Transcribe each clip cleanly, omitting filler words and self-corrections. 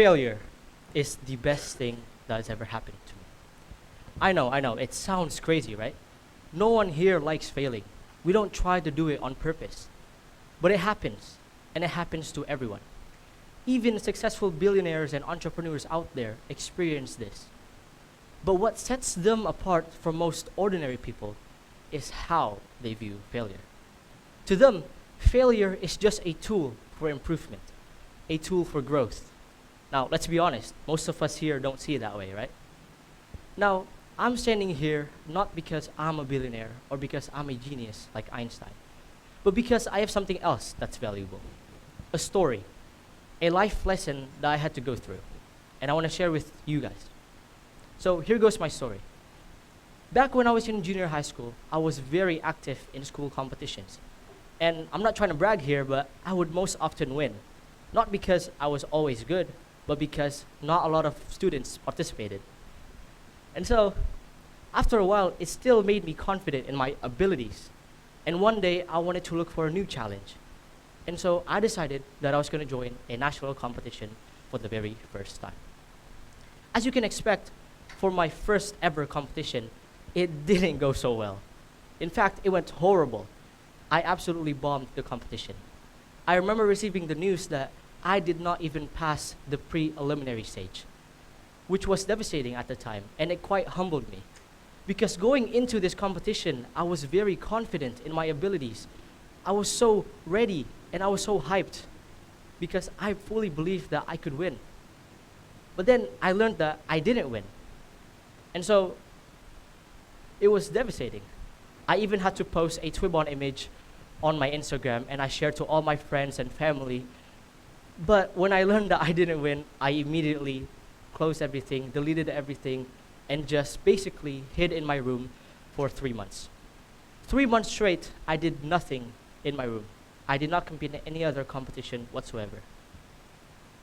failure is the best thing that has ever happened to me. I know, it sounds crazy, right? No one here likes failing. We don't try to do it on purpose. But it happens, and it happens to everyone. Even successful billionaires and entrepreneurs out there experience this. But what sets them apart from most ordinary people is how they view failure. To them, failure is just a tool for improvement, a tool for growth. Now, let's be honest, most of us here don't see it that way, right? Now, I'm standing here not because I'm a billionaire or because I'm a genius like Einstein, but because I have something else that's valuable. A story, a life lesson that I had to go through, and I want to share with you guys. So here goes my story. Back when I was in junior high school, I was very active in school competitions. And I'm not trying to brag here, but I would most often win. Not because I was always good, but because not a lot of students participated. And so, after a while, it still made me confident in my abilities. And one day, I wanted to look for a new challenge. And so, I decided that I was going to join a national competition for the very first time. As you can expect, for my first ever competition, it didn't go so well. In fact, it went horrible. I absolutely bombed the competition. I remember receiving the news that I did not even pass the preliminary stage, which was devastating at the time, and it quite humbled me. Because going into this competition, I was very confident in my abilities. I was so ready, and I was so hyped, because I fully believed that I could win. But then I learned that I didn't win. And so, it was devastating. I even had to post a Twibbon image on my Instagram, and I shared to all my friends and family. But when I learned that I didn't win, I immediately closed everything, deleted everything, and just basically hid in my room for 3 months. 3 months straight, I did nothing in my room. I did not compete in any other competition whatsoever.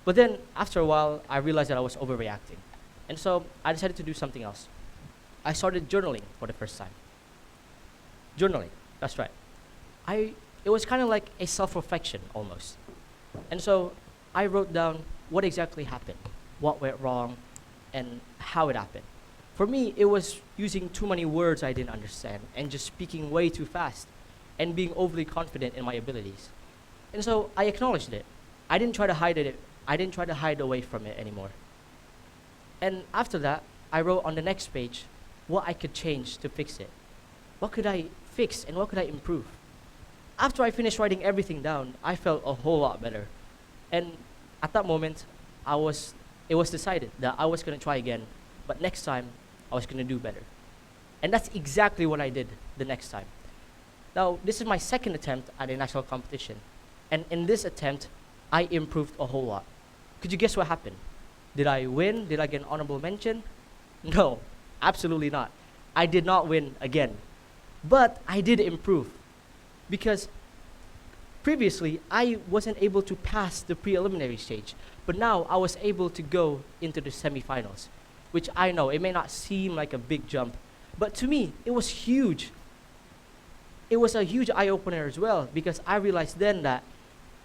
But then, after a while, I realized that I was overreacting. And so, I decided to do something else. I started journaling for the first time. Journaling, that's right. It was kind of like a self-reflection almost. And so I wrote down what exactly happened, what went wrong, and how it happened. For me, it was using too many words I didn't understand and just speaking way too fast and being overly confident in my abilities. And so I acknowledged it. I didn't try to hide it. I didn't try to hide away from it anymore. And after that, I wrote on the next page what I could change to fix it. What could I fix and what could I improve? After I finished writing everything down, I felt a whole lot better. And at that moment, it was decided that I was going to try again, but next time, I was going to do better. And that's exactly what I did the next time. Now, this is my second attempt at a national competition. And in this attempt, I improved a whole lot. Could you guess what happened? Did I win? Did I get an honorable mention? No, absolutely not. I did not win again. But I did improve. Because previously, I wasn't able to pass the preliminary stage, but now I was able to go into the semifinals, which I know, it may not seem like a big jump, but to me, it was huge. It was a huge eye-opener as well, because I realized then that,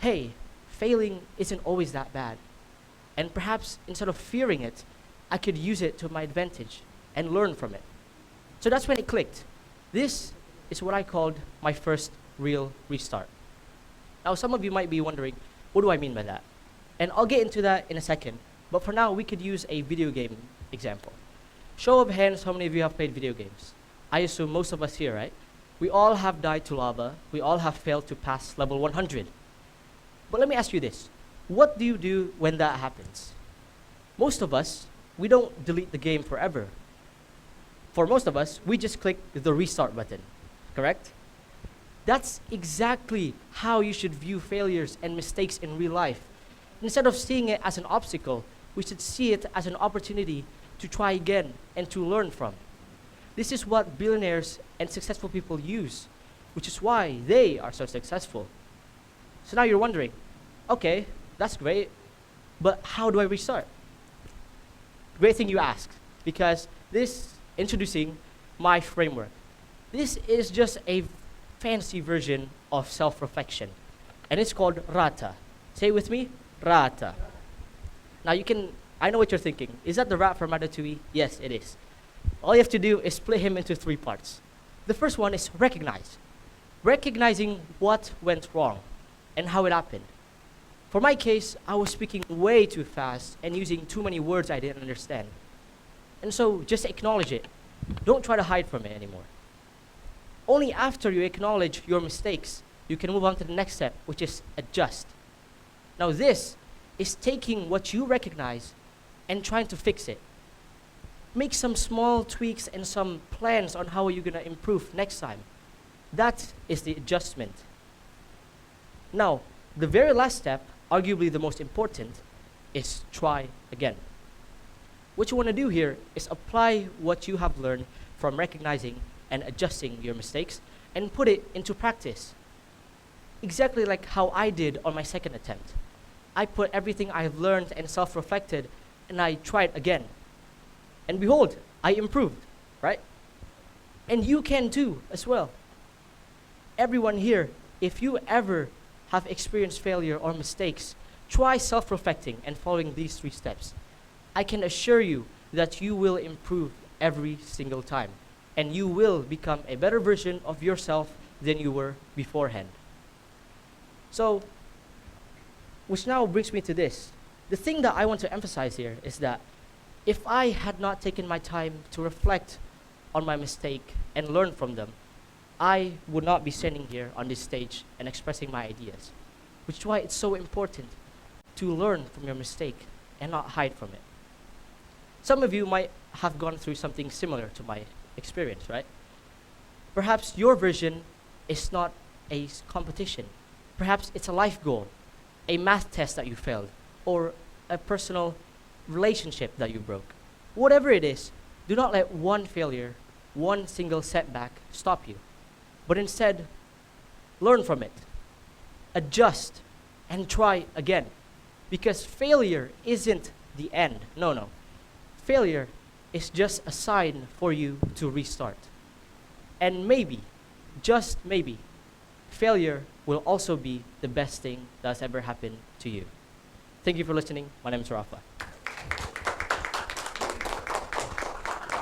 hey, failing isn't always that bad. And perhaps instead of fearing it, I could use it to my advantage and learn from it. So that's when it clicked. This is what I called my first real restart. Now, some of you might be wondering, what do I mean by that? And I'll get into that in a second, but for now, we could use a video game example. Show of hands, how many of you have played video games? I assume most of us here, right? We all have died to lava. We all have failed to pass level 100. But let me ask you this. What do you do when that happens? Most of us, we don't delete the game forever. For most of us, we just click the restart button, correct? That's exactly how you should view failures and mistakes in real life. Instead of seeing it as an obstacle, we should see it as an opportunity to try again and to learn from. This is what billionaires and successful people use, which is why they are so successful. So now you're wondering, okay, that's great, but how do I restart? Great thing you ask, because introducing my framework. This is just a fancy version of self-reflection, and it's called RATA. Say it with me, RATA. Now I know what you're thinking. Is that the rap from Ratatouille? Yes, it is. All you have to do is split him into three parts. The first one is recognize. Recognizing what went wrong and how it happened. For my case, I was speaking way too fast and using too many words I didn't understand. And so just acknowledge it. Don't try to hide from it anymore. Only after you acknowledge your mistakes, you can move on to the next step, which is adjust. Now this is taking what you recognize and trying to fix it. Make some small tweaks and some plans on how you're gonna improve next time. That is the adjustment. Now, the very last step, arguably the most important, is try again. What you want to do here is apply what you have learned from recognizing and adjusting your mistakes and put it into practice. Exactly like how I did on my second attempt. I put everything I've learned and self-reflected and I tried again. And behold, I improved, right? And you can too, as well. Everyone here, if you ever have experienced failure or mistakes, try self-reflecting and following these 3 steps. I can assure you that you will improve every single time, and you will become a better version of yourself than you were beforehand. So, which now brings me to this. The thing that I want to emphasize here is that if I had not taken my time to reflect on my mistake and learn from them, I would not be standing here on this stage and expressing my ideas, which is why it's so important to learn from your mistake and not hide from it. Some of you might have gone through something similar to my experience, right? Perhaps your version is not a competition. Perhaps it's a life goal, a math test that you failed, or a personal relationship that you broke. Whatever it is, do not let one failure, one single setback stop you. But instead, learn from it, adjust, and try again. Because failure isn't the end. No. Failure is just a sign for you to restart. And maybe, just maybe, failure will also be the best thing that's ever happened to you. Thank you for listening. My name is Arafa.